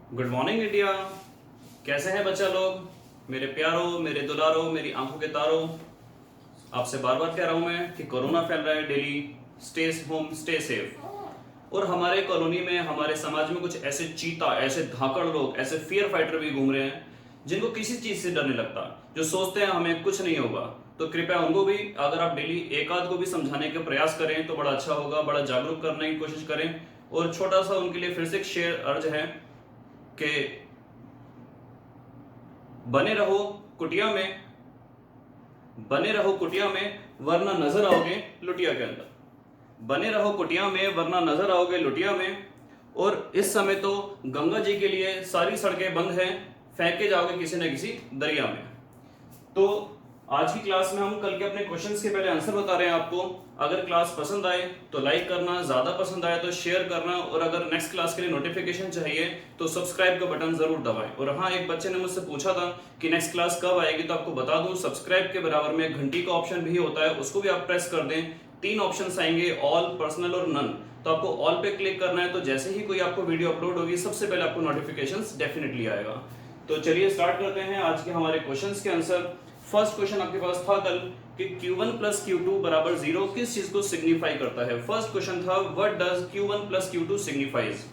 Good morning India. कैसे हैं बच्चा लोग? मेरे प्यारों, मेरे दुलारों, मेरी आंखों के तारों, आपसे बार बार कह रहा हूं मैं कि कोरोना फैल रहा है daily. Stay home, stay safe. और हमारे कॉलोनी में, हमारे समाज में कुछ ऐसे चीता, ऐसे धाकड़ लोग, ऐसे फियर फाइटर भी घूम रहे हैं जिनको किसी चीज से डर नहीं लगता, जो सोचते हैं हमें कुछ नहीं होगा। तो कृपया उनको भी, अगर आप डेली एक आध को भी समझाने का प्रयास करें तो बड़ा अच्छा होगा, बड़ा जागरूक करने की कोशिश करें। और छोटा सा उनके लिए फिर से एक शेयर अर्ज है कि बने रहो कुटिया में, बने रहो कुटिया में वरना नजर आओगे लुटिया के अंदर। बने रहो कुटिया में वरना नजर आओगे लुटिया में। और इस समय तो गंगा जी के लिए सारी सड़कें बंद हैं, फेंके जाओगे किसी न किसी दरिया में। तो आज की क्लास में हम कल के अपने क्वेश्चंस के पहले आंसर बता रहे हैं आपको। अगर क्लास पसंद आए तो लाइक करना, ज्यादा पसंद आए तो शेयर करना, और अगर नेक्स्ट क्लास के लिए नोटिफिकेशन चाहिए तो सब्सक्राइब का बटन जरूर दबाएं। और हाँ, एक बच्चे ने मुझसे पूछा था कि नेक्स्ट क्लास कब आएगी, तो आपको बता दूं सब्सक्राइब के बराबर में घंटी का ऑप्शन भी होता है, उसको भी आप प्रेस कर दें। 3 ऑप्शन आएंगे, ऑल, पर्सनल और नन। तो आपको ऑल पे क्लिक करना है, तो जैसे ही कोई आपको वीडियो अपलोड होगी सबसे पहले आपको नोटिफिकेशंस डेफिनेटली आएगा। तो चलिए स्टार्ट करते हैं आज के हमारे क्वेश्चंस के आंसर। फर्स्ट क्वेश्चन आपके पास था कल कि Q1 प्लस Q2 बराबर 0 किस चीज को सिग्निफाई करता है। फर्स्ट क्वेश्चन था what does Q1 plus Q2 signifies.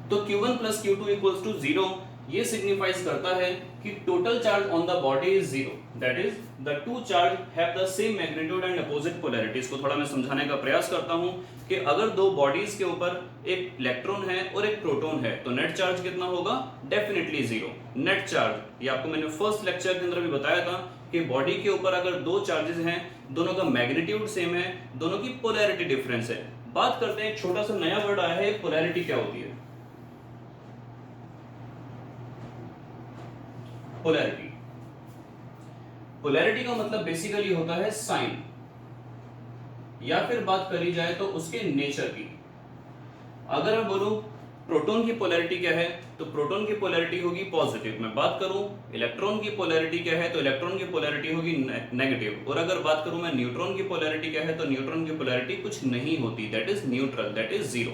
तो Q1 plus Q2 equals to 0 ये सिग्निफाइज करता है कि total charge on the body is 0, that is the two charge have the same magnitude and opposite polarity. इसको थोड़ा मैं समझाने का प्रयास करता हूं कि अगर दो बॉडीज के ऊपर एक इलेक्ट्रॉन है और एक प्रोटॉन है तो नेट चार्ज कितना होगा? Definitely 0 net charge. ये आपको मैंने फर्स्ट लेक्चर के अंदर भी बताया था कि बॉडी के ऊपर अगर दो चार्जेस हैं, दोनों का मैग्नीट्यूड सेम है, दोनों की पोलैरिटी डिफरेंस है। बात करते हैं, एक छोटा सा नया वर्ड आया है, पोलैरिटी क्या होती है? पोलैरिटी, पोलैरिटी का मतलब बेसिकली होता है साइन, या फिर बात करी जाए तो उसके नेचर की। अगर मैं बोलूं प्रोटॉन की पोलैरिटी क्या है, तो प्रोटॉन की पोलैरिटी होगी पॉजिटिव। मैं बात करूं इलेक्ट्रॉन की पोलैरिटी क्या है, तो इलेक्ट्रॉन की पोलैरिटी होगी नेगेटिव। और अगर बात करूं मैं न्यूट्रॉन की पोलैरिटी क्या है, तो न्यूट्रॉन की पोलैरिटी कुछ नहीं होती, that is neutral, that is 0।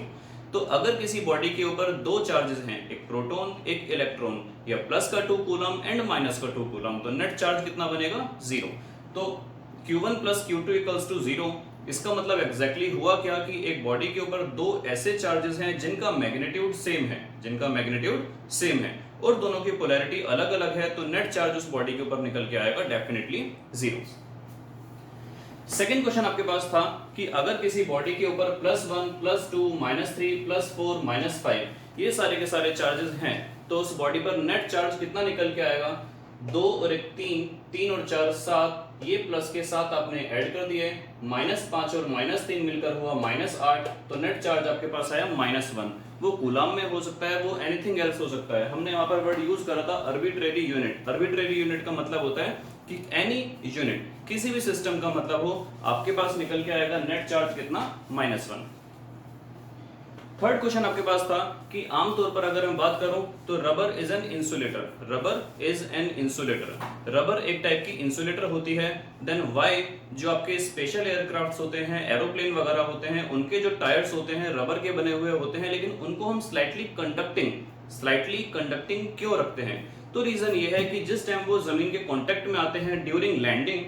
तो अगर किसी बॉडी के ऊपर दो चार्जेस हैं, एक प्रोटॉन एक इलेक्ट्रॉन, या प्लस का 2 कूलम एंड माइनस का 2 कूलम, तो नेट चार्ज कितना बनेगा? 0। तो Q1 plus Q2 equals to 0। इसका मतलब एग्जैक्टली हुआ क्या कि एक बॉडी के ऊपर दो ऐसे चार्जेस हैं जिनका मैग्नीट्यूड सेम है, जिनका मैग्नीट्यूड सेम है और दोनों की पोलैरिटी अलग अलग है, तो नेट चार्ज उस बॉडी के ऊपर निकल के आएगा डेफिनेटली 0। सेकेंड क्वेश्चन आपके पास था कि अगर किसी बॉडी के ऊपर +1 +2 -3 +4 -5 ये सारे के सारे चार्जेस हैं, तो उस बॉडी पर नेट चार्ज कितना निकल के आएगा? 2 और 1 3, 3 और 4 7, ये प्लस के साथ आपने ऐड कर दिए, -5 और -3 मिलकर हुआ -8, तो नेट चार्ज आपके पास आया -1। वो कूलम में हो सकता है, वो एनीथिंग एल्स हो सकता है। हमने यहाँ पर वर्ड यूज करा था आर्बिट्रेरी यूनिट। आर्बिट्रेरी यूनिट का मतलब होता है कि एनी यूनिट, किसी भी सिस्टम का मतलब हो, आपके पास निकल के आएगा नेट चार्ज कितना? -1। थर्ड क्वेश्चन आपके पास था कि आमतौर पर अगर मैं बात करूं तो rubber is an insulator. Rubber is an insulator, rubber एक टाइप की इंसुलेटर होती है। देन वाई, जो आपके स्पेशल एयरक्राफ्ट्स होते हैं, एरोप्लेन वगैरह होते हैं, उनके जो टायर्स होते हैं रबर के बने हुए होते हैं, लेकिन उनको हम स्लाइटली कंडक्टिंग क्यों रखते हैं? तो रीजन ये है कि जिस टाइम वो जमीन के कांटेक्ट में आते हैं ड्यूरिंग लैंडिंग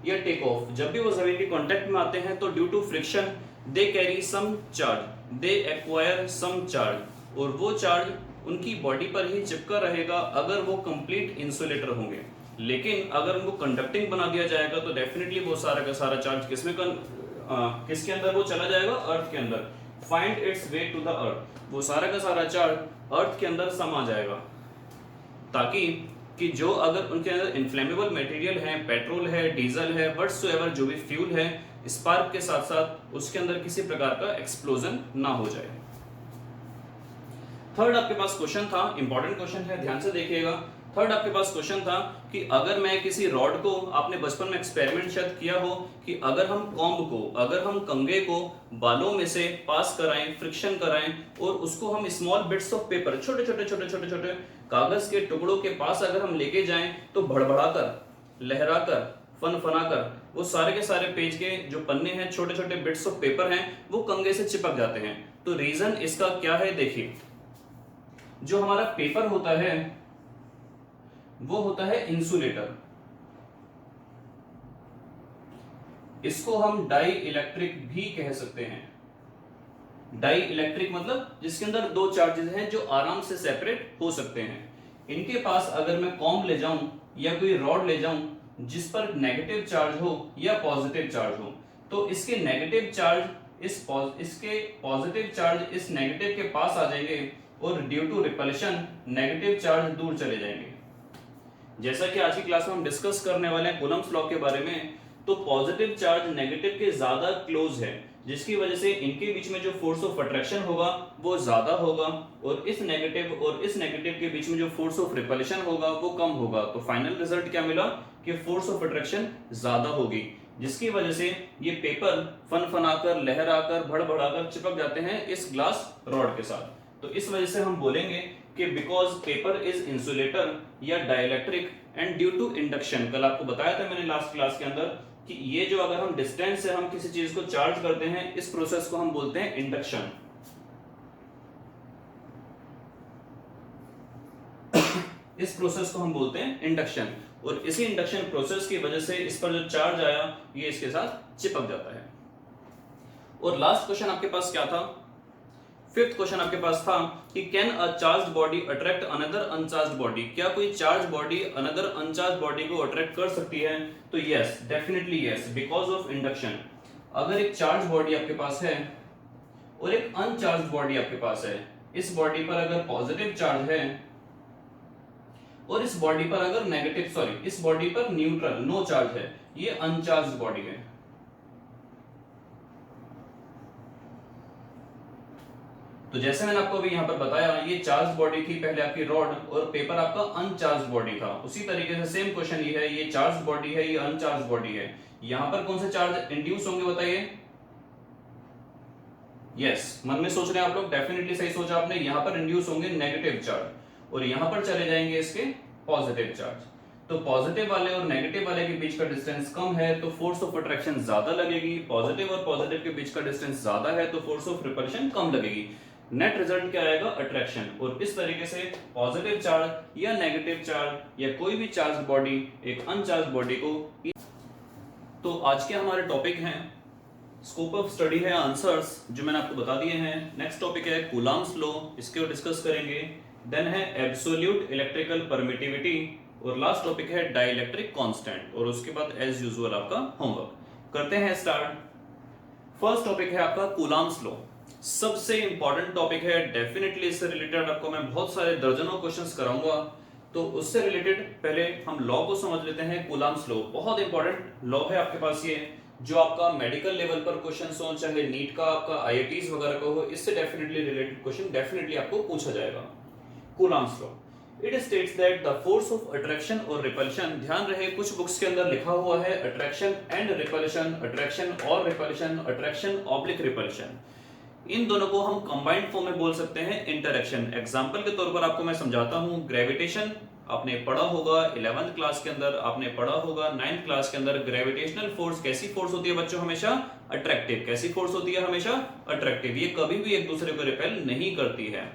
या टेक ऑफ, जब भी वो जमीन के कांटेक्ट में आते हैं तो due to friction they carry some charge, they acquire some charge, और वो चार्ज उनकी बॉडी पर ही चिपका रहेगा अगर वो कंप्लीट इंसुलेटर होंगे। लेकिन अगर उनको कंडक्टिंग बना दिया जाएगा तो डेफिनेटली वो सारा का सारा चार्ज किसके अंदर वो चला जाएगा? अर्थ के अंदर। Find its way to the earth, वो सारा का सारा चार्ज अर्थ के अंदर समा जाएगा, ताकि कि जो अगर उनके अंदर इन्फ्लेमेबल मटेरियल है, पेट्रोल है, डीजल है, व्हाटसोएवर जो भी फ्यूल है, स्पार्क के साथ साथ उसके अंदर किसी प्रकार का एक्सप्लोजन ना हो जाए। थर्ड आपके पास क्वेश्चन था, इंपॉर्टेंट क्वेश्चन है, ध्यान से देखिएगा। थर्ड आपके पास क्वेश्चन था कि अगर मैं किसी रॉड को, आपने बचपन में एक्सपेरिमेंट शायद किया हो कि अगर हम कॉम्ब को, अगर हम कंघे को बालों में से पास कराएं, फ्रिक्शन कराएं, और उसको हम स्मॉल बिट्स ऑफ पेपर, छोटे छोटे कागज के टुकड़ों के पास अगर हम लेके जाएं, तो भड़बड़ाकर, लहराकर, फनफनाकर वो सारे के सारे पेज के जो पन्ने हैं, छोटे छोटे बिट्स ऑफ पेपर हैं, वो कंघे से चिपक जाते हैं। तो रीजन इसका क्या है, देखिए जो हमारा पेपर होता है वो होता है इंसुलेटर। इसको हम डाई इलेक्ट्रिक भी कह सकते हैं। डाई इलेक्ट्रिक मतलब जिसके अंदर दो चार्जेस हैं जो आराम से सेपरेट हो सकते हैं। इनके पास अगर मैं कॉम्ब ले जाऊं या कोई रॉड ले जाऊं जिस पर नेगेटिव चार्ज हो या पॉजिटिव चार्ज हो, तो इसके नेगेटिव चार्ज इसके पॉजिटिव चार्ज इस नेगेटिव के पास आ जाएंगे और due to repulsion negative charge दूर चले जाएंगे। जैसा कि आज की क्लास में हम डिस्कस करने वाले हैं कूलम्ब्स लॉ के बारे में, तो पॉजिटिव चार्ज नेगेटिव के ज्यादा क्लोज है, जिसकी वजह से इनके बीच में जो फोर्स ऑफ अट्रैक्शन होगा वो ज्यादा होगा, और इस नेगेटिव के बीच में जो फोर्स ऑफ रिपल्शन होगा वो कम होगा। तो फाइनल रिजल्ट क्या मिला कि फोर्स ऑफ अट्रैक्शन ज्यादा होगी, जिसकी वजह से ये पेपर फनफनाकर, लहराकर, भड़बड़ाकर चिपक जाते हैं इस ग्लास रॉड के साथ। तो इस वजह से हम बोलेंगे कि बिकॉज पेपर इज इंसुलेटर या dielectric and due to induction. कल आपको बताया था मैंने लास्ट क्लास के अंदर कि ये जो अगर हम डिस्टेंस से हम किसी चीज को चार्ज करते हैं, इस प्रोसेस को हम बोलते हैं इंडक्शन। इस प्रोसेस को हम बोलते हैं इंडक्शन, और इसी इंडक्शन प्रोसेस की वजह से इस पर जो चार्ज आया ये इसके साथ चिपक जाता है। और लास्ट क्वेश्चन आपके पास क्या था, फिफ्थ क्वेश्चन आपके पास था कि can a charged body attract another uncharged body. क्या कोई charge body another uncharged body को अट्रैक्ट कर सकती है? तो yes, definitely yes, because of induction. अगर एक चार्ज बॉडी आपके पास है और एक अनचार्ज्ड बॉडी आपके पास है, इस बॉडी पर अगर पॉजिटिव चार्ज है और इस बॉडी पर अगर इस बॉडी पर न्यूट्रल, नो चार्ज है, ये अनचार्ज्ड बॉडी है। तो जैसे मैंने आपको अभी यहां पर बताया, ये चार्ज बॉडी थी पहले आपकी रॉड, और पेपर आपका अनचार्ज बॉडी था। उसी तरीके से सेम क्वेश्चन ये है, ये चार्ज बॉडी है, ये अनचार्ज बॉडी है। यहां पर कौन से चार्ज इंड्यूस होंगे बताइए? यस, मन में सोच रहे हैं आप लोग, डेफिनेटली सही सोचा आपने। यहां पर इंड्यूस होंगे नेगेटिव चार्ज और यहां पर चले जाएंगे इसके पॉजिटिव चार्ज। तो पॉजिटिव वाले और नेगेटिव वाले के बीच का डिस्टेंस कम है तो फोर्स ऑफ अट्रैक्शन ज्यादा लगेगी, पॉजिटिव और पॉजिटिव के बीच का डिस्टेंस ज्यादा है तो फोर्स ऑफ रिपल्शन कम लगेगी। नेट रिजल्ट क्या आएगा? अट्रैक्शन। और इस तरीके से पॉजिटिव चार्ज या नेगेटिव चार्ज या कोई भी चार्ज बॉडी एक अनचार्ज बॉडी को। तो आज के हमारे टॉपिक हैं, स्कोप ऑफ स्टडी है आंसर्स जो मैंने आपको बता दिए हैं। नेक्स्ट टॉपिक है कूलम्ब्स लॉ, इसके डिस्कस करेंगे। देन है एब्सोल्यूट इलेक्ट्रिकल परमिटिविटी, और लास्ट टॉपिक है डाइलेक्ट्रिक कांस्टेंट, और उसके बाद एज यूजुअल आपका होमवर्क। करते हैं स्टार्ट। फर्स्ट टॉपिक है आपका कूलम्ब्स लॉ, सबसे इंपॉर्टेंट टॉपिक है। डेफिनेटली इससे रिलेटेड आपको मैं बहुत सारे दर्जनों क्वेश्चंस कराऊंगा, तो उससे रिलेटेड पहले हम लॉ को समझ लेते हैं। कूलम्ब्स लॉ बहुत इंपॉर्टेंट लॉ है आपके पास, ये जो आपका मेडिकल लेवल पर क्वेश्चंस हो, चाहे नीट का, आपका आईआईटीज वगैरह का हो, इससे डेफिनेटली रिलेटेड क्वेश्चन डेफिनेटली आपको पूछा जाएगा। Coulomb's law, it states that the force of attraction और रिपल्शन, ध्यान रहे कुछ बुक्स के अंदर लिखा हुआ है अट्रैक्शन एंड रिपल्शन, अट्रैक्शन और रिपल्शन, अट्रैक्शन ऑब्लिक रिपल्शन। इन दोनों को हम कंबाइंड फॉर्म में बोल सकते हैं इंटरैक्शन। एग्जांपल के तौर पर आपको मैं समझाता हूं। ग्रेविटेशन आपने पढ़ा होगा 11th क्लास के अंदर, आपने पढ़ा होगा 9th क्लास के अंदर। ग्रेविटेशनल फोर्स कैसी फोर्स होती है बच्चों? हमेशा अट्रैक्टिव। कैसी फोर्स होती है? हमेशा अट्रैक्टिव। ये कभी भी एक दूसरे को रिपेल नहीं करती है।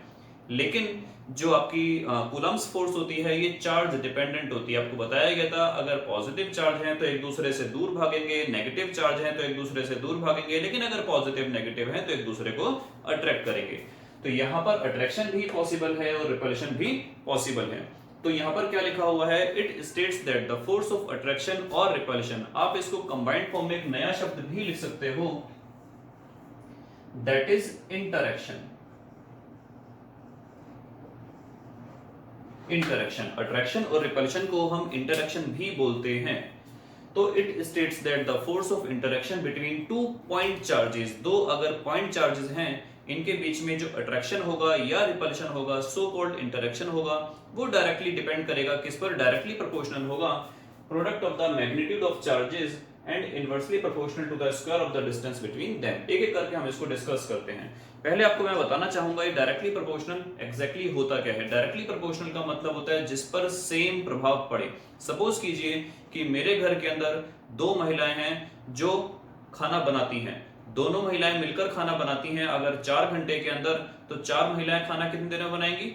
लेकिन जो आपकी कूलम्ब्स फोर्स होती है ये चार्ज डिपेंडेंट होती है। आपको बताया गया था अगर पॉजिटिव चार्ज है तो एक दूसरे से दूर भागेंगे, नेगेटिव चार्ज है तो एक दूसरे से दूर भागेंगे, लेकिन अगर पॉजिटिव नेगेटिव है तो एक दूसरे को अट्रैक्ट करेंगे। तो यहाँ पर अट्रैक्शन भी पॉसिबल है और रिपल्शन भी पॉसिबल है। तो यहाँ पर क्या लिखा हुआ है? It states that the force of attraction और रिपल्शन, आप इसको कंबाइंड फॉर्म में एक नया शब्द भी लिख सकते हो, that is interaction. Interaction, attraction और रिपल्शन को हम इंटरैक्शन भी बोलते हैं। तो it states that the force of interaction between two point charges, दो अगर पॉइंट चार्जेस हैं इनके बीच में जो अट्रैक्शन होगा या रिपल्शन होगा, सो कॉल्ड इंटरैक्शन होगा, वो डायरेक्टली डिपेंड करेगा किस पर? डायरेक्टली प्रोपोर्शनल होगा product of the magnitude of charges and inversely proportional to the square of the distance between them. एक एक करके हम इसको डिस्कस करते हैं। पहले आपको मैं बताना चाहूंगा ये डायरेक्टली प्रोपोर्शनल एग्जैक्टली होता क्या है। डायरेक्टली प्रोपोर्शनल का मतलब होता है जिस पर सेम प्रभाव पड़े। सपोज कीजिए कि मेरे घर के अंदर दो महिलाएं हैं जो खाना बनाती हैं, दोनों महिलाएं मिलकर खाना बनाती हैं। अगर 4 घंटे के अंदर, तो 4 महिलाएं खाना कितनी देर में बनाएंगी?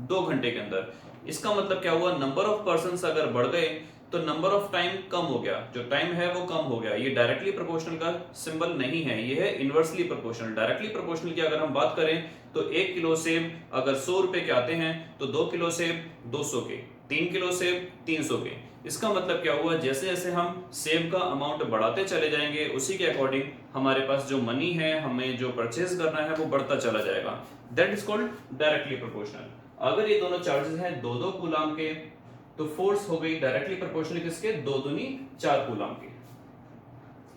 2 घंटे के अंदर। इसका मतलब क्या हुआ? नंबर ऑफ पर्सन्स अगर बढ़ गए तो नंबर ऑफ टाइम कम हो गया, जो टाइम है वो कम हो गया। ये डायरेक्टली प्रोपोर्शनल का सिंबल नहीं है, ये है इनवर्सली प्रोपोर्शनल। डायरेक्टली प्रोपोर्शनल की अगर हम बात करें तो 1 किलो सेब अगर 100 रुपए के आते हैं तो 2 किलो सेब 200 के, 3 किलो सेब 300 के। इसका मतलब क्या हुआ? जैसे जैसे हम सेब का अमाउंट बढ़ाते चले जाएंगे उसी के अकॉर्डिंग हमारे पास जो मनी है, हमें जो परचेज करना है वो बढ़ता चला जाएगा। That is called directly proportional. अगर ये दोनों चार्जेस हैं 2-2 कूलम के, तो फोर्स हो गई डायरेक्टली प्रोपोर्शनल किसके? 2 दूनी 4 कूलम के।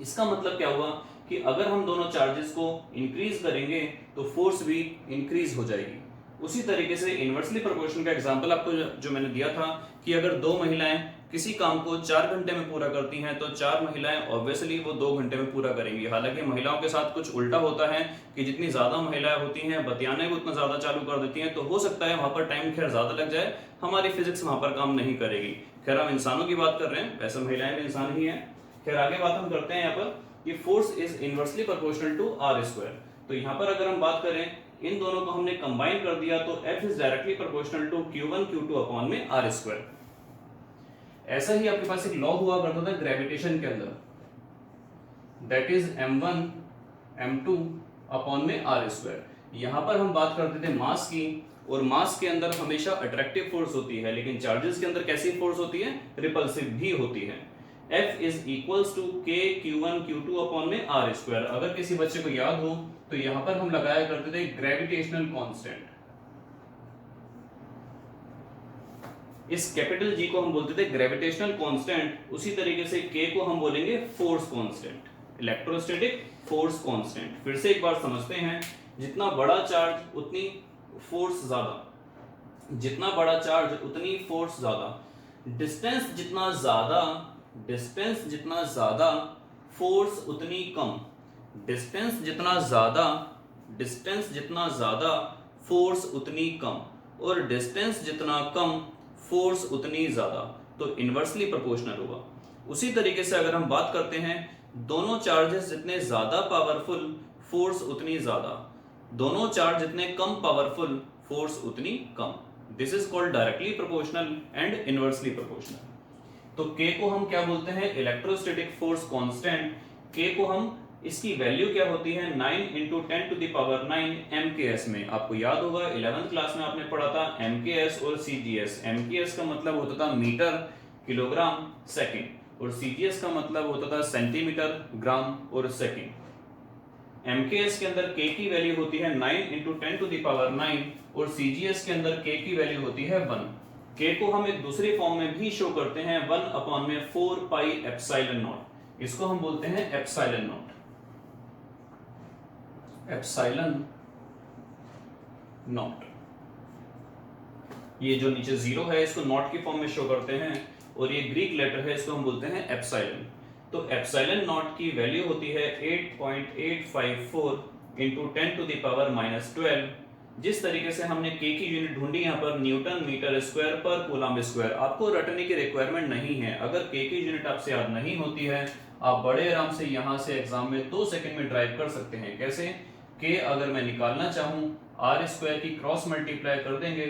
इसका मतलब क्या हुआ कि अगर हम दोनों चार्जेस को इंक्रीज करेंगे तो फोर्स भी इंक्रीज हो जाएगी। उसी तरीके से इनवर्सली प्रोपोर्शनल का एग्जांपल आपको जो मैंने दिया था कि अगर 2 महिलाएं किसी काम को 4 घंटे में पूरा करती हैं तो 4 महिलाएं ऑब्वियसली वो 2 घंटे में पूरा करेंगी। हालांकि महिलाओं के साथ कुछ उल्टा होता है कि जितनी ज्यादा महिलाएं होती हैं बतियाने को उतना ज्यादा चालू कर देती हैं, तो हो सकता है वहां पर टाइम खैर ज्यादा लग जाए, हमारी फिजिक्स वहां पर काम नहीं करेगी। खैर हम इंसानों की बात कर रहे हैं, वैसे महिलाएं भी इंसान ही है। खैर आगे बात हम करते हैं यहाँ पर कि force is inversely proportional to R square. तो यहाँ पर अगर हम बात करें, इन दोनों को हमने कंबाइन कर दिया तो F is directly proportional to Q1 Q2 upon में आर स्क्वायर। ऐसा ही आपके पास एक लॉ हुआ करता था ग्रेविटेशन के अंदर, that is M1 M2 upon में आर स्क्वायर। यहां पर हम बात करते थे मास की, और मास के अंदर हमेशा अट्रैक्टिव फोर्स होती है, लेकिन चार्जेस के अंदर कैसी फोर्स होती है? रिपल्सिव भी होती है। F is equals to K Q1 Q2 upon में आर स्क्वायर। अगर किसी बच्चे को याद हो तो यहां पर हम लगाया करते थे ग्रेविटेशनल कांस्टेंट। इस कैपिटल G को हम बोलते थे ग्रेविटेशनल कांस्टेंट। उसी तरीके से K को हम बोलेंगे force constant, electrostatic force constant. फिर से एक बार समझते हैं, जितना बड़ा चार्ज उतनी फोर्स ज्यादा, जितना बड़ा चार्ज उतनी फोर्स ज्यादा, डिस्टेंस जितना ज्यादा फोर्स उतनी कम, डिस्टेंस जितना ज्यादा फोर्स उतनी कम, और डिस्टेंस जितना कम फोर्स उतनी ज्यादा। तो इनवर्सली प्रोपोर्शनल होगा। उसी तरीके से अगर हम बात करते हैं, दोनों चार्जेस जितने ज्यादा पावरफुल फोर्स उतनी ज्यादा, दोनों चार्ज जितने कम पावरफुल फोर्स उतनी कम। This is called directly proportional and inversely proportional. तो K को हम क्या बोलते हैं? Electrostatic force constant. K को हम, इसकी वैल्यू क्या होती है? 9 × 10⁹ MKS में। आपको याद होगा 11th क्लास में आपने पढ़ा था MKS और CGS। MKS का मतलब होता था मीटर किलोग्राम सेकंड, और CGS का मतलब होता था सेंटीमीटर ग्राम और सेकंड। MKS के अंदर K की वैल्यू होती है 9 × 10⁹, और CGS के अंदर K की वैल्यू होती है 1। K को हम एक दूसरे फॉर्म में भी शो करते हैं 1/4 पाई एप्सिलॉन नॉट। इसको हम बोलते हैं एप्सिलॉन नॉट, एप्सिलॉन नॉट। ये जो नीचे 0 है इसको नॉट की फॉर्म में शो करते हैं, और ये ग्रीक लेटर है, इसको हम बोलते हैं एप्सिलॉन। तो एप्सिलॉन नॉट की वैल्यू होती है 8.854 × 10⁻⁻12। जिस तरीके से हमने K की यूनिट ढूंढी यहाँ पर न्यूटन मीटर स्क्वायर पर कूलम स्क्वायर। आपको रटने की रिक्वायरमेंट नहीं है। अगर K की यूनिट आपसे याद नहीं होती है, आप बड़े आराम से यहाँ से एग्जाम में 2 सेकंड में ड्राइव कर सकते हैं। कैसे? K अगर मैं निकालना चाहूं, आर स्क्वायर की क्रॉस मल्टीप्लाई कर देंगे,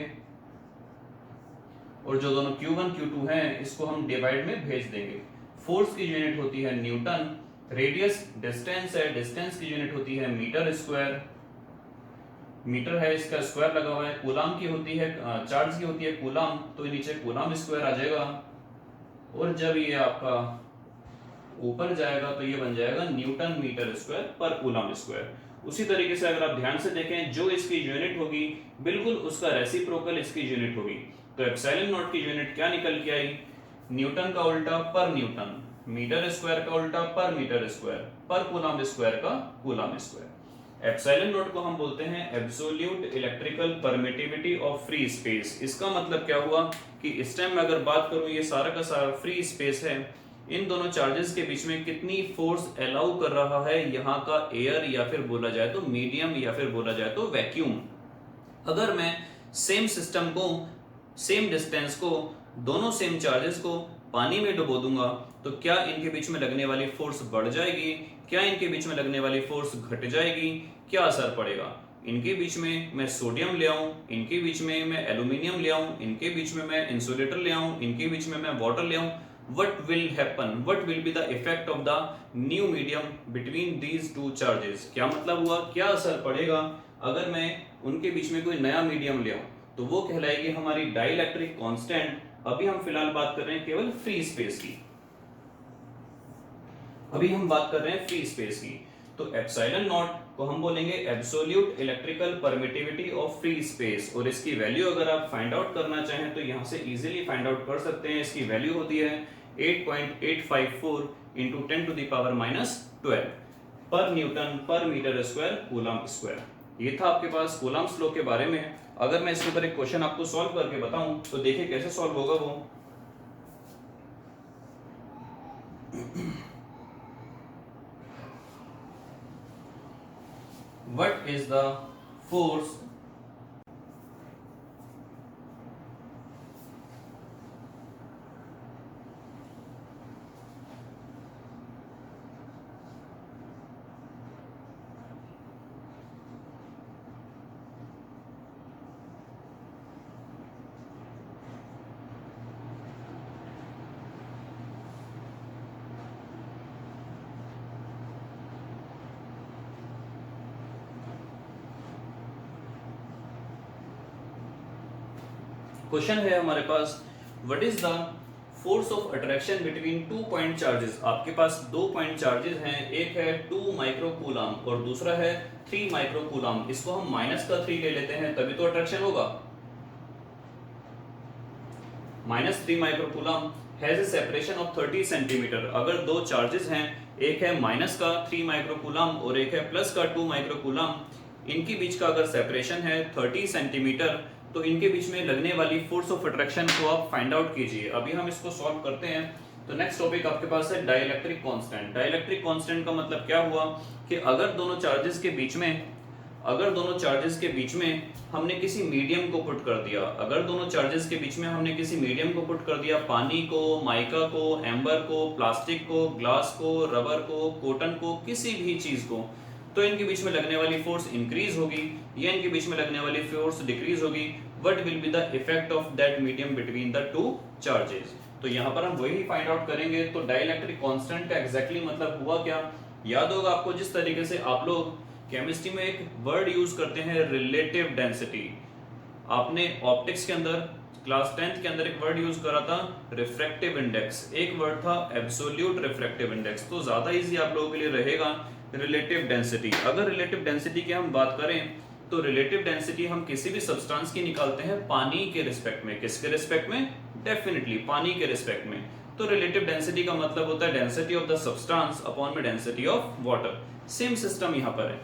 और जो दोनों Q1 Q2 हैं इसको हम डिवाइड में भेज देंगे। फोर्स की यूनिट होती है न्यूटन, रेडियस डिस्टेंस है, डिस्टेंस की यूनिट होती है मीटर स्क्वायर, मीटर है इसका स्क्वायर लगा हुआ है, कूलम की होती है, चार्ज की होती है कूलम, तो नीचे कूलम स्क्वायर आ जाएगा, और जब ये आपका ऊपर जाएगा तो ये बन जाएगा न्यूटन मीटर स्क्वायर पर कूलम स्क्वायर। उसी तरीके से अगर आप ध्यान से देखें, जो इसकी यूनिट होगी बिल्कुल उसका रेसिप्रोकल इसकी यूनिट होगी। तो एप्सिलॉन नॉट की यूनिट क्या निकल के आई? न्यूटन का उल्टा पर न्यूटन, मीटर स्क्वायर का उल्टा पर मीटर स्क्वायर, पर कूलम स्क्वायर का कूलम स्क्वायर। एप्सिलॉन नॉट को हम बोलते हैं absolute electrical permittivity of free space. इसका मतलब क्या हुआ कि इस टाइम में अगर बात करूं, ये सारा का सारा फ्री स्पेस है, इन दोनों चार्जेस के बीच में कितनी फोर्स अलाउ कर रहा है यहाँ का एयर, या फिर बोला जाए तो मीडियम, या फिर बोला जाए तो वैक्यूम। अगर मैं सेम सिस्टम को, सेम डिस्टेंस को, दोनों सेम चार्जेस को पानी में डुबो दूंगा तो क्या इनके बीच में लगने वाली फोर्स बढ़ जाएगी, क्या इनके बीच में लगने वाली फोर्स घट जाएगी, क्या असर पड़ेगा? इनके बीच में मैं सोडियम ले आऊं, इनके बीच में मैं एल्यूमिनियम ले आऊं, इनके बीच में मैं इंसुलेटर ले आऊं, इनके बीच में मैं वाटर ले आऊं, what will happen, what will be the effect of the new medium between these two charges? क्या मतलब हुआ, क्या असर पड़ेगा अगर मैं उनके बीच में कोई नया मीडियम ले आऊं? तो वो कहलाएगी हमारी डाइलेक्ट्रिक कांस्टेंट। अभी हम फिलहाल बात कर रहे हैं केवल फ्री स्पेस की, अभी हम बात कर रहे हैं फ्री स्पेस की। तो एप्सिलॉन नॉट को हम बोलेंगे absolute electrical permittivity of free space, और इसकी वैल्यू अगर आप फाइंड आउट करना चाहें तो यहां से इजीली फाइंड आउट कर सकते हैं। इसकी वैल्यू होती है 8.854 into 10 to the power -12 पर न्यूटन पर मीटर स्क्वायर कूलम स्क्वायर। ये था आपके पास कूलम्स लॉ के बारे में। अगर मैं इसके ऊपर एक क्वेश्चन आपको सॉल्व करके बताऊं तो देखिए कैसे सॉल्व होगा वो। What is the force question है हमारे पास, what is the force of attraction between 2 point charges. आपके पास 2 पॉइंट चार्जेस हैं, एक है 2 माइक्रोकूलम और दूसरा है 3 माइक्रोकूलम। इसको हम -3 ले लेते हैं तभी तो अट्रैक्शन होगा। -3 microcoulomb has a separation of 30 centimetre. अगर दो चार्जेस हैं, एक है -3 माइक्रोकूलम और एक है +2 माइक्रोकूलम, इनके बीच का अगर सेपरेशन है 30 सेंटीमीटर तो इनके बीच में लगने वाली फोर्स ऑफ अट्रैक्शन को आप फाइंड आउट कीजिए। अभी हम इसको सॉल्व करते हैं। तो नेक्स्ट टॉपिक आपके पास है डाइलेक्ट्रिक कांस्टेंट। डाइलेक्ट्रिक कांस्टेंट का मतलब क्या हुआ कि अगर दोनों चार्जेस के बीच में हमने किसी मीडियम को पुट कर दिया, अगर दोनों चार्जेस के बीच में हमने किसी मीडियम को पुट कर दिया, पानी को, माइका को, एम्बर को, प्लास्टिक को, ग्लास को, रबर को, कॉटन को, किसी भी चीज को, तो इनके बीच में लगने वाली फोर्स इंक्रीज होगी या इनके बीच में लगने वाली फोर्स डिक्रीज होगी। What will be the effect of that medium between the two charges? तो यहाँ पर हम वही फाइंड आउट करेंगे। तो डाइलेक्ट्रिक कांस्टेंट का एग्जैक्टली मतलब हुआ क्या, याद होगा आपको, जिस तरीके से आप लोग केमिस्ट्री में एक वर्ड यूज करते हैं रिलेटिव डेंसिटी। आपने ऑप्टिक्स के अंदर क्लास 10th के अंदर एक वर्ड यूज करा था रिफ्रैक्टिव इंडेक्स, एक वर्ड था एब्सोल्यूट रिफ्रैक्टिव इंडेक्स। तो ज्यादा इजी आप लोगों के लिए रहेगा रिलेटिव डेंसिटी। अगर रिलेटिव डेंसिटी की हम बात करें तो रिलेटिव डेंसिटी हम किसी भी सब्सटेंस की निकालते हैं पानी के रिस्पेक्ट में। किसके रिस्पेक्ट में? डेफिनेटली पानी के रिस्पेक्ट में। तो रिलेटिव डेंसिटी का मतलब होता है density of the substance upon में density of water. Same system यहाँ पर है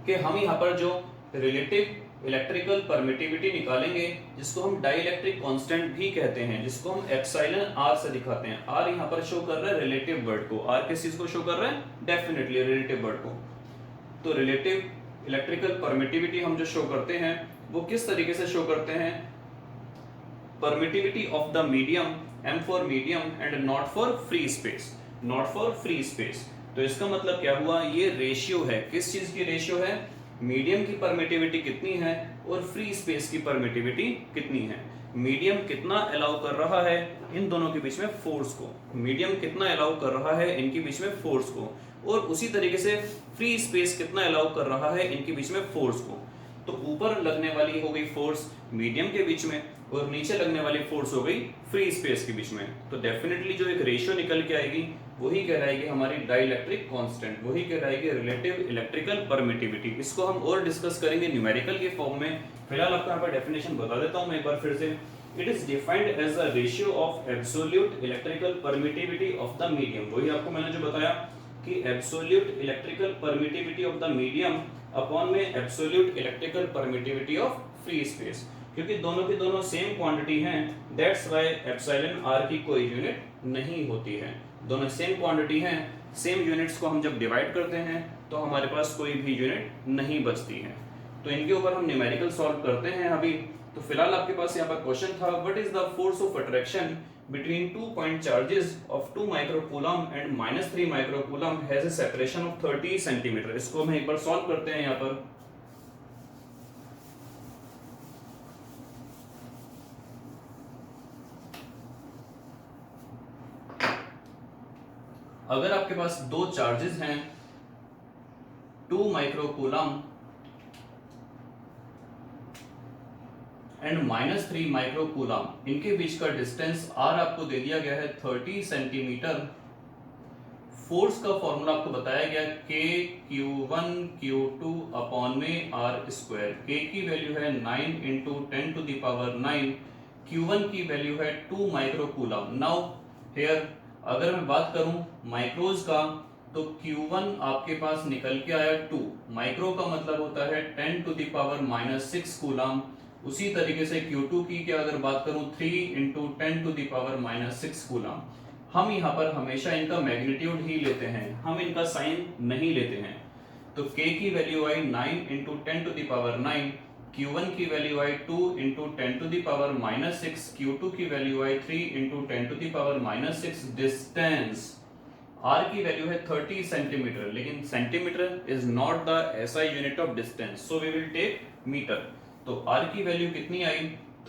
कि हम यहाँ पर जो रिलेटिव इलेक्ट्रिकल परमिटिविटी निकालेंगे, जिसको हम डाइलेक्ट्रिक कांस्टेंट भी कहते हैं, जिसको हम एप्सिलॉन आर से दिखाते हैं। आर यहाँ पर शो कर रहा है रिलेटिव वर्ड को। आर किस चीज को शो कर रहा है? डेफिनेटली रिलेटिव वर्ड को। तो रिलेटिव इलेक्ट्रिकल परमिटिविटी हम जो शो करते हैं वो किस तरीके से शो करते हैं? Permittivity of the medium, M for medium and not for free space, not for free space. तो इसका मतलब क्या हुआ, ये रेशियो है। किस चीज की रेशियो है? मीडियम की परमिटिविटी कितनी है और फ्री स्पेस की परमिटिविटी कितनी है। मीडियम कितना अलाउ कर रहा है इन दोनों के बीच में फोर्स को, मीडियम कितना अलाउ कर रहा है इनके बीच में फोर्स को, और उसी तरीके से फ्री स्पेस कितना अलाउ कर रहा है इनके बीच में फोर्स को। तो ऊपर लगने वाली हो गई फोर्स मीडियम के बीच में और नीचे लगने वाली फोर्स हो गई फ्री स्पेस के बीच में। तो डेफिनेटली जो एक रेशियो निकल के आएगी वही कहलाएगी हमारी डाइलेक्ट्रिक कांस्टेंट, वही कहलाएगी रिलेटिव इलेक्ट्रिकल परमिटिविटी। इसको हम और डिस्कस करेंगे न्यूमेरिकल के फॉर्म में। फिलहाल आपको यहाँ पर डेफिनेशन बता देता हूँ मैं एक बार फिर से। It is defined as a ratio of absolute electrical permittivity of the medium. वही आपको मैंने जो बताया कि absolute electrical permittivity of the medium upon में absolute electrical permittivity of free space. क्योंकि दोनों की दोनों सेम क्वांटिटी हैं, दैट्स व्हाई एप्सिलॉन आर की कोई यूनिट नहीं होती है। दोनों सेम क्वांटिटी हैं, सेम यूनिट्स को हम जब डिवाइड करते हैं तो हमारे पास कोई भी यूनिट नहीं बचती है। तो इनके ऊपर हम न्यूमेरिकल सॉल्व करते हैं अभी। तो फिलहाल आपके पास यहाँ पर क्वेश्चन था, what is the force of attraction between 2 point charges of 2 microcoulomb and -3 microcoulomb has a separation of 30 centimeter। इसको हम एक बार सॉल्व करते हैं यहाँ पर। अगर आपके पास दो चार्जेस हैं 2 माइक्रोकूलम एंड -3 माइक्रोकूलम, इनके बीच का डिस्टेंस r आपको दे दिया गया है 30 सेंटीमीटर। फोर्स का फॉर्मूला आपको बताया गया KQ1 Q2 अपॉन में r स्क्वायर। K की वैल्यू है 9 into 10 to the power 9, Q1 की वैल्यू है 2 माइक्रोकूलम। नाउ हियर अगर मैं बात करूं माइक्रोज का, तो Q1 आपके पास निकल के आया 2, माइक्रो का मतलब होता है 10 टू द पावर -6 कूलम। उसी तरीके से Q2 की क्या अगर बात करूं 3 into 10 to the power -6 coulomb. हम यहाँ पर हमेशा इनका मैग्नीट्यूड ही लेते हैं, हम इनका साइन नहीं लेते हैं। तो K की वैल्यू आई 9 into 10 to the power 9, Q1 की वैल्यू आई 2 into 10 to the power -6, Q2 की वैल्यू आई 3 into 10 to the power -6। Distance R की वैल्यू है 30 सेंटीमीटर, लेकिन centimetre is not the SI unit of distance, so we will take metre. तो R की value कितनी आई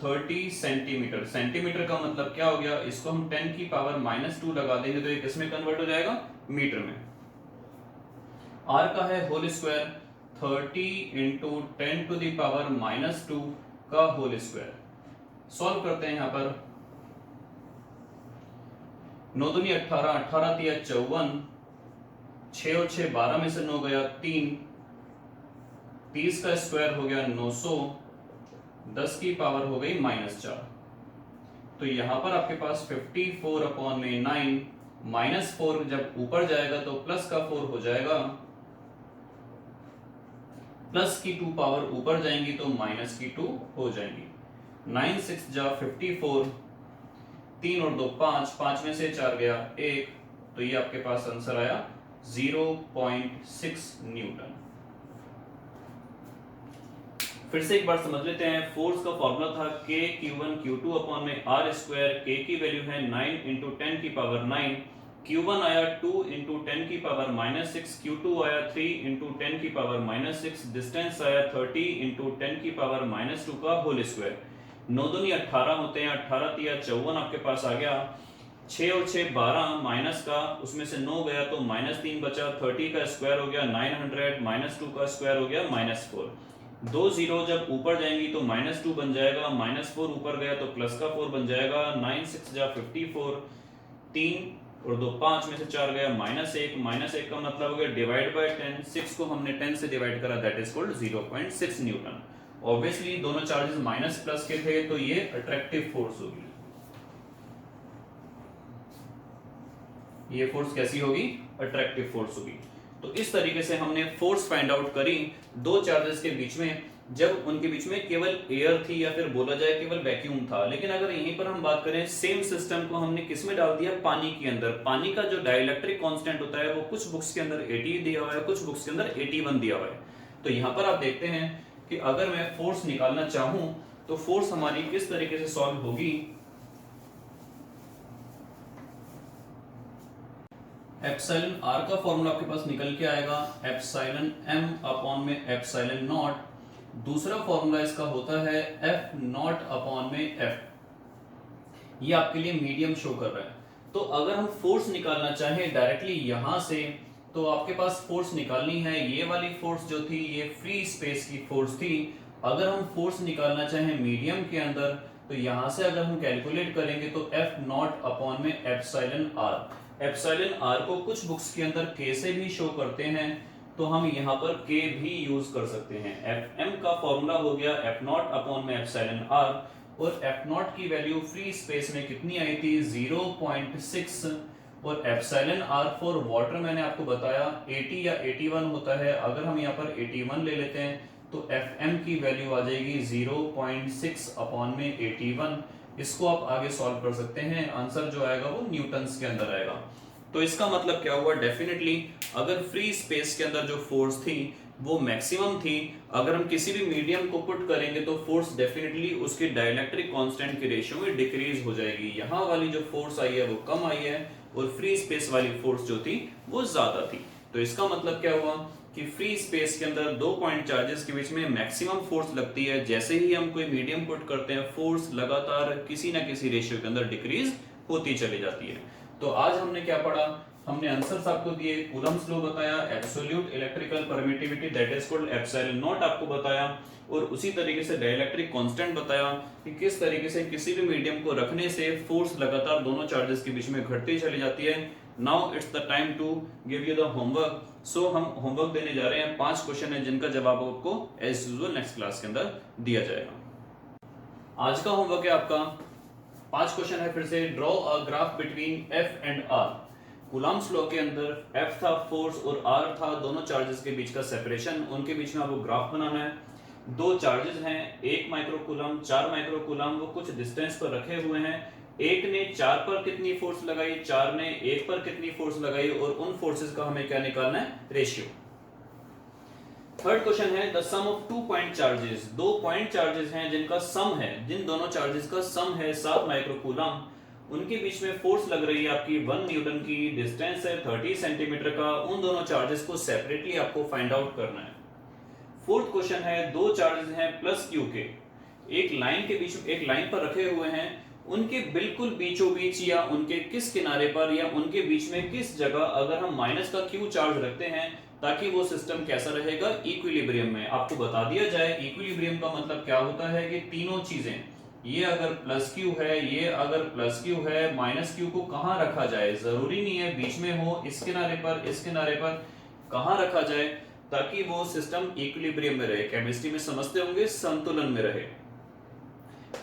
30 सेंटीमीटर। सेंटीमीटर का मतलब क्या हो गया, इसको हम 10 की पावर -2 लगा देंगे तो ये किस में कन्वर्ट हो जाएगा, मीटर में। R का है whole square 30 into 10 to the power -2 का होल स्क्वायर। सॉल्व करते हैं यहाँ पर। 9 दूनी 18, 18 तिया 54, 6 और 6 12 में से 9 गया 3, 30 का स्क्वायर हो गया 900, 10 की पावर हो गई -4। तो यहां पर आपके पास 54 अपॉन में 9, -4 जब ऊपर जाएगा तो प्लस का 4 हो जाएगा, प्लस की 2 पावर ऊपर जाएंगी तो माइनस की 2 हो जाएंगी। 9 6 जा 54, 3 और 2 5, 5 में से 4 गया 1, तो ये आपके पास आंसर आया 0.6 न्यूटन। फिर से एक बार समझ लेते हैं। फोर्स का फॉर्मूला था KQ1 Q2 अपॉन में R स्क्वायर। K की वैल्यू है 9 इंटू 10 की पावर 9, Q1 आया 2 इंटू 10 की पावर -6, Q2 आया 3 इंटू 10 की पावर -6, डिस्टेंस आया 30 इंटू 10 की पावर -2 का होल स्क्वायर। 9 दूनी 18 होते हैं, 18 तिया 54 आपके पास आ गया, 6 और 6 12 माइनस का, उसमें से 9 गया तो -3 बचा, 30 का स्क्वायर हो गया 900, -2 का स्क्वायर हो गया -4। 2 0 जब ऊपर जाएंगी तो -2 बन जाएगा, -4 ऊपर गया तो प्लस का 4 बन जाएगा। 9 6 जा 54, 3 और 2 5 में से 4 गया -1, -1 का मतलब हो गया डिवाइड बाय 10, 6 को हमने 10 से डिवाइड करा, that is called 0.6 Newton. Obviously दोनों चार्जेस माइनस प्लस के थे तो ये अट्रैक्टिव फोर्स होगी। ये फोर्स कैसी होगी, अट्रैक्टिव फोर्स होगी। तो इस तरीके से हमने फोर्स फाइंड आउट करी दो चार्जेस के बीच में, जब उनके बीच में केवल एयर थी या फिर बोला जाए केवल वैक्यूम था। लेकिन अगर यहीं पर हम बात करें, सेम सिस्टम को हमने किस में डाल दिया, पानी के अंदर। पानी का जो डाइलेक्ट्रिक कांस्टेंट होता है वो कुछ बुक्स के अंदर 80 दिया हुआ है, कुछ बुक्स के अंदर 81 दिया हुआ है। तो यहाँ पर आप देखते हैं कि अगर मैं फोर्स निकालना चाहूं तो फोर्स हमारी किस तरीके से सॉल्व होगी। एप्सिलॉन आर का फॉर्मूला आपके पास निकल के आएगा एप्सिलॉन एम अपॉन में एप्सिलॉन नॉट। दूसरा फॉर्मूला इसका होता है एफ नॉट अपॉन में एफ। ये आपके लिए मीडियम शो कर रहा है। तो अगर हम फोर्स निकालना चाहें डायरेक्टली यहां से, तो आपके पास फोर्स निकालनी है, ये वाली फोर्स जो थी ये फ्री स्पेस की फोर्स थी। अगर हम फोर्स निकालना चाहें मीडियम के अंदर, तो यहां से अगर हम कैलकुलेट करेंगे तो एफ नॉट अपॉन में एप्सिलॉन आर। एप्सिलॉन आर को कुछ बुक्स के अंदर के से भी शो करते हैं, तो हम यहाँ पर के भी यूज कर सकते हैं। एफ एम का फॉर्मूला हो गया एफ नॉट अपॉन में एप्सिलॉन आर, और एफ नॉट की वैल्यू फ्री स्पेस में कितनी आई थी, 0.6, और एप्सिलॉन आर फॉर वाटर मैंने आपको बताया 80 या 81 होता है। अगर हम यहाँ पर 81 ले लेते हैं तो Fm की वैल्यू आ जाएगी 0.6 अपॉन में 81। इसको आप आगे सॉल्व कर सकते हैं, आंसर जो आएगा वो न्यूटन्स के अंदर आएगा। तो इसका मतलब क्या हुआ, डेफिनेटली अगर फ्री स्पेस के अंदर जो फोर्स थी वो मैक्सिमम थी, अगर हम किसी भी मीडियम को पुट करेंगे तो फोर्स डेफिनेटली उसकी डाइलेक्ट्रिक कांस्टेंट की रेशियो में डिक्रीज हो जाएगी। यहाँ वाली जो फोर्स आई है वो कम आई है और फ्री स्पेस वाली फोर्स जो थी वो ज्यादा थी। तो इसका मतलब क्या हुआ कि फ्री स्पेस के अंदर दो पॉइंट चार्जेस के बीच में मैक्सिमम फोर्स लगती है, जैसे ही हम कोई मीडियम पुट करते हैं फोर्स लगातार किसी ना किसी रेशियो के अंदर डिक्रीज होती चली जाती है। तो आज हमने क्या पढ़ा, हमने आंसर्स आपको दिए, कूलम्ब्स लॉ बताया, absolute electrical permittivity that is called epsilon not आपको बताया, और उसी तरीके से डाइलेक्ट्रिक कांस्टेंट बताया कि किस तरीके से किसी भी मीडियम को रखने से फोर्स लगातार दोनों चार्जेस के बीच में घटती चली जाती है। Now it's the time to give you the homework. So हम होमवर्क देने जा रहे हैं, 5 क्वेश्चन है जिनका जवाब आपको एज यूजुअल नेक्स्ट क्लास के अंदर दिया जाएगा। आज का होमवर्क है आपका 5 क्वेश्चन है, फिर से draw a graph between F and R. Coulomb's law के अंदर एफ था फोर्स और आर था दोनों चार्जेस के बीच का सेपरेशन, उनके बीच में आपको ग्राफ बनाना है। दो चार्जेस हैं, 1 माइक्रोकूलम 4 माइक्रोकूलम, वो कुछ डिस्टेंस पर रखे हुए हैं। एक ने 4 पर कितनी फोर्स लगाई, 4 ने 1 पर कितनी फोर्स लगाई, और उन फोर्सेस का हमें क्या निकालना है, रेशियो। थर्ड क्वेश्चन है the sum of 2 point charges. 2 point charges हैं जिनका सम है, जिन दोनों चार्जेस का सम है 7 माइक्रोकूलम, उनके बीच में फोर्स लग रही है आपकी 1 न्यूटन की, डिस्टेंस है 30 सेंटीमीटर का। उन दोनों चार्जेस को सेपरेटली आपको फाइंड आउट करना है। फोर्थ क्वेश्चन है दो चार्जेस हैं प्लस क्यू के, एक लाइन के बीच, एक लाइन पर रखे हुए हैं, उनके बिल्कुल बीचों बीच या उनके किस किनारे पर या उनके बीच में किस जगह अगर हम माइनस का क्यू चार्ज रखते हैं ताकि वो सिस्टम कैसा रहेगा, इक्विलिब्रियम में। आपको बता दिया जाए इक्विलिब्रियम का मतलब क्या होता है कि तीनों चीजें, ये अगर प्लस क्यू है, ये अगर प्लस क्यू है, माइनस क्यू को कहां रखा जाए, जरूरी नहीं है बीच में हो, इस किनारे पर, इस किनारे पर, कहां रखा जाए ताकि वो सिस्टम इक्विलिब्रियम में रहे। केमिस्ट्री में समझते होंगे, संतुलन में रहे।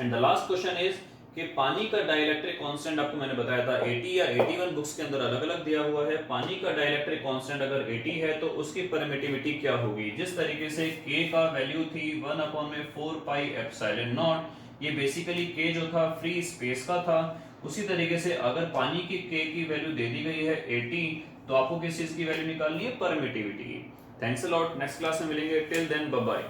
And the last question is कि पानी का डाइलेक्ट्रिक कांस्टेंट आपको मैंने बताया था 80 या 81 बुक्स के अंदर अलग अलग दिया हुआ है। पानी का डाइलेक्ट्रिक कांस्टेंट अगर 80 है तो उसकी परमिटिविटी क्या होगी। जिस तरीके से K का वैल्यू थी 1/4 पाई एप्सिलॉन नॉट, ये बेसिकली K जो था फ्री स्पेस का था, उसी तरीके से अगर पानी की K की वैल्यू दे दी गई है 80, तो आपको किस चीज की वैल्यू निकालनी है, परमिटिविटी की। Thanks a lot, next class में मिलेंगे, टिल देन बाय बाय।